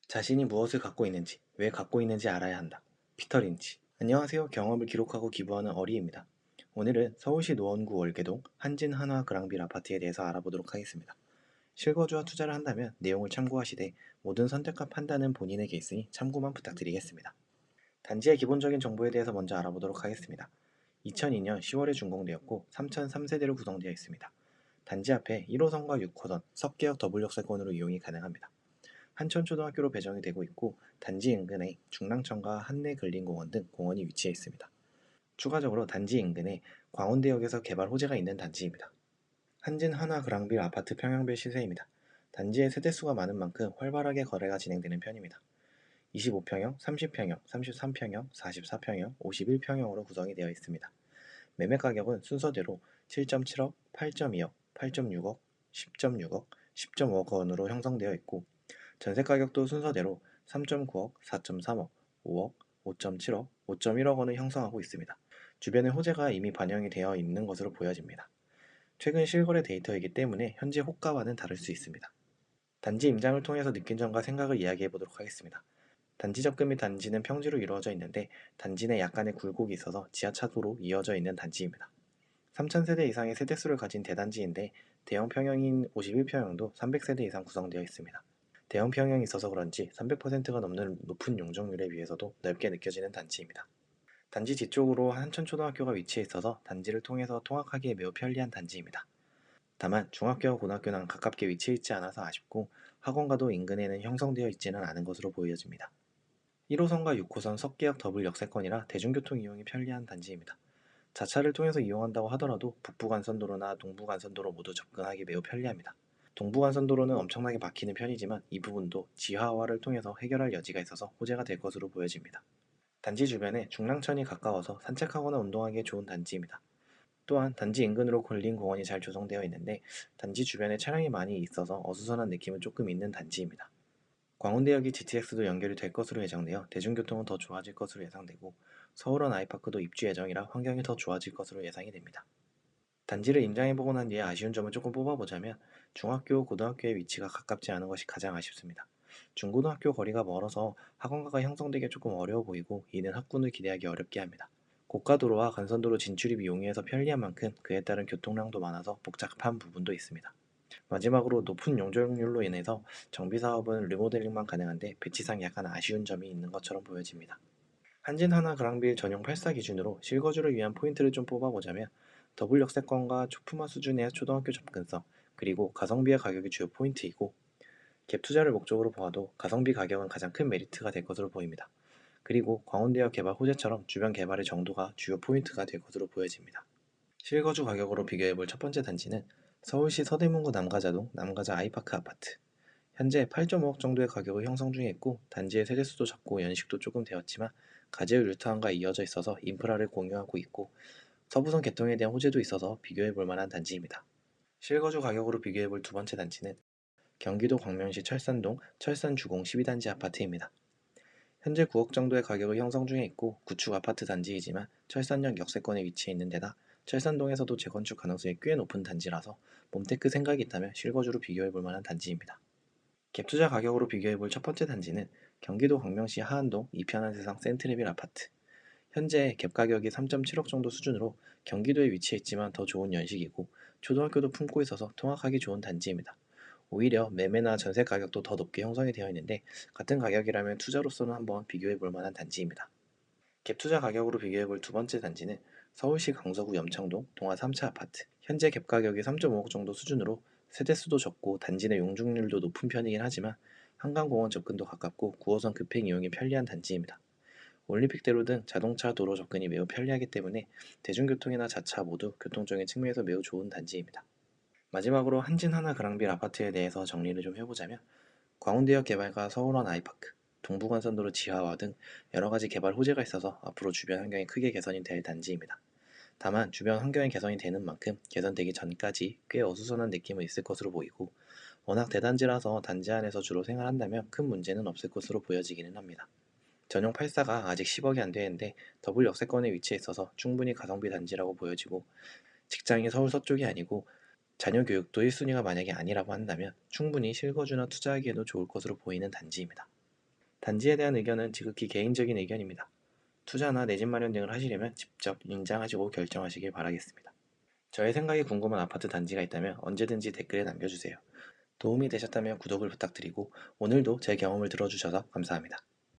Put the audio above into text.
자신이 무엇을 갖고 있는지, 왜 갖고 있는지 알아야 한다. 피터 린치. 안녕하세요. 경험을 기록하고 기부하는 어리입니다. 오늘은 서울시 노원구 월계동 한진 한화 그랑빌 아파트에 대해서 알아보도록 하겠습니다. 실거주와 투자를 한다면 내용을 참고하시되 모든 선택과 판단은 본인에게 있으니 참고만 부탁드리겠습니다. 단지의 기본적인 정보에 대해서 먼저 알아보도록 하겠습니다. 2002년 10월에 준공되었고 3,003세대로 구성되어 있습니다. 단지 앞에 1호선과 6호선, 석계역 더블 역세권으로 이용이 가능합니다. 한천초등학교로 배정이 되고 있고 단지 인근에 중랑천과 한내근린공원 등 공원이 위치해 있습니다. 추가적으로 단지 인근에 광운대역에서 개발 호재가 있는 단지입니다. 한진 한화 그랑빌 아파트 평형별 시세입니다. 단지의 세대수가 많은 만큼 활발하게 거래가 진행되는 편입니다. 25평형, 30평형, 33평형, 44평형, 51평형으로 구성이 되어 있습니다. 매매 가격은 순서대로 7.7억, 8.2억, 8.6억, 10.6억, 10.5억 원으로 형성되어 있고 전세 가격도 순서대로 3.9억, 4.3억, 5억, 5.7억, 5.1억 원을 형성하고 있습니다. 주변에 호재가 이미 반영이 되어 있는 것으로 보여집니다. 최근 실거래 데이터이기 때문에 현재 호가와는 다를 수 있습니다. 단지 임장을 통해서 느낀 점과 생각을 이야기해 보도록 하겠습니다. 단지 접근 및 단지는 평지로 이루어져 있는데 단지 내 약간의 굴곡이 있어서 지하차도로 이어져 있는 단지입니다. 3,000세대 이상의 세대수를 가진 대단지인데 대형 평형인 51평형도 300세대 이상 구성되어 있습니다. 대형 평형이 있어서 그런지 300%가 넘는 높은 용적률에 비해서도 넓게 느껴지는 단지입니다. 단지 뒤쪽으로 한천초등학교가 위치해 있어서 단지를 통해서 통학하기에 매우 편리한 단지입니다. 다만 중학교와 고등학교는 가깝게 위치해 있지 않아서 아쉽고 학원가도 인근에는 형성되어 있지는 않은 것으로 보여집니다. 1호선과 6호선 석계역 더블 역세권이라 대중교통 이용이 편리한 단지입니다. 자차를 통해서 이용한다고 하더라도 북부간선도로나 동부간선도로 모두 접근하기 매우 편리합니다. 동부간선도로는 엄청나게 막히는 편이지만 이 부분도 지하화를 통해서 해결할 여지가 있어서 호재가 될 것으로 보여집니다. 단지 주변에 중랑천이 가까워서 산책하거나 운동하기에 좋은 단지입니다. 또한 단지 인근으로 근린공원이 잘 조성되어 있는데 단지 주변에 차량이 많이 있어서 어수선한 느낌은 조금 있는 단지입니다. 광운대역이 GTX도 연결이 될 것으로 예정되어 대중교통은 더 좋아질 것으로 예상되고 서울원 아이파크도 입주 예정이라 환경이 더 좋아질 것으로 예상이 됩니다. 단지를 임장해보고 난 뒤에 아쉬운 점을 조금 뽑아보자면 중학교, 고등학교의 위치가 가깝지 않은 것이 가장 아쉽습니다. 중고등학교 거리가 멀어서 학원가가 형성되기 조금 어려워 보이고 이는 학군을 기대하기 어렵게 합니다. 고가도로와 간선도로 진출입이 용이해서 편리한 만큼 그에 따른 교통량도 많아서 복잡한 부분도 있습니다. 마지막으로 높은 용적률로 인해서 정비사업은 리모델링만 가능한데 배치상 약간 아쉬운 점이 있는 것처럼 보여집니다. 한진 하나 그랑빌 전용 8사 기준으로 실거주를 위한 포인트를 좀 뽑아보자면 더블 역세권과 초품화 수준의 초등학교 접근성, 그리고 가성비의 가격이 주요 포인트이고 갭 투자를 목적으로 보아도 가성비 가격은 가장 큰 메리트가 될 것으로 보입니다. 그리고 광운대역 개발 호재처럼 주변 개발의 정도가 주요 포인트가 될 것으로 보여집니다. 실거주 가격으로 비교해볼 첫 번째 단지는 서울시 서대문구 남가자동 남가자 아이파크 아파트. 현재 8.5억 정도의 가격을 형성 중에 있고 단지의 세대수도 적고 연식도 조금 되었지만 가재울 뉴타운과 이어져 있어서 인프라를 공유하고 있고 서부선 개통에 대한 호재도 있어서 비교해볼 만한 단지입니다. 실거주 가격으로 비교해볼 두 번째 단지는 경기도 광명시 철산동 철산주공 12단지 아파트입니다. 현재 9억 정도의 가격을 형성 중에 있고 구축 아파트 단지이지만 철산역 역세권에 위치해 있는 데다 철산동에서도 재건축 가능성이 꽤 높은 단지라서 몬테크 생각이 있다면 실거주로 비교해볼 만한 단지입니다. 갭투자 가격으로 비교해볼 첫 번째 단지는 경기도 광명시 하안동 이편한세상 센트레빌 아파트. 현재 갭 가격이 3.7억 정도 수준으로 경기도에 위치해 있지만 더 좋은 연식이고 초등학교도 품고 있어서 통학하기 좋은 단지입니다. 오히려 매매나 전세 가격도 더 높게 형성이 되어 있는데 같은 가격이라면 투자로서는 한번 비교해 볼 만한 단지입니다. 갭 투자 가격으로 비교해 볼 두 번째 단지는 서울시 강서구 염창동 동아 3차 아파트. 현재 갭 가격이 3.5억 정도 수준으로 세대수도 적고 단지 내 용적률도 높은 편이긴 하지만 한강공원 접근도 가깝고 9호선 급행 이용이 편리한 단지입니다. 올림픽대로 등 자동차 도로 접근이 매우 편리하기 때문에 대중교통이나 자차 모두 교통적인 측면에서 매우 좋은 단지입니다. 마지막으로 한진 하나 그랑빌 아파트에 대해서 정리를 좀 해보자면 광운대역 개발과 서울원 아이파크, 동부간선도로 지하화 등 여러가지 개발 호재가 있어서 앞으로 주변 환경이 크게 개선이 될 단지입니다. 다만 주변 환경이 개선이 되는 만큼 개선되기 전까지 꽤 어수선한 느낌은 있을 것으로 보이고 워낙 대단지라서 단지 안에서 주로 생활한다면 큰 문제는 없을 것으로 보여지기는 합니다. 전용 8사가 아직 10억이 안 되는데 더블 역세권에 위치해 있어서 충분히 가성비 단지라고 보여지고 직장이 서울 서쪽이 아니고 자녀 교육도 1순위가 만약에 아니라고 한다면 충분히 실거주나 투자하기에도 좋을 것으로 보이는 단지입니다. 단지에 대한 의견은 지극히 개인적인 의견입니다. 투자나 내 집 마련 등을 하시려면 직접 임장하시고 결정하시길 바라겠습니다. 저의 생각이 궁금한 아파트 단지가 있다면 언제든지 댓글에 남겨주세요. 도움이 되셨다면 구독을 부탁드리고 오늘도 제 경험을 들어주셔서 감사합니다.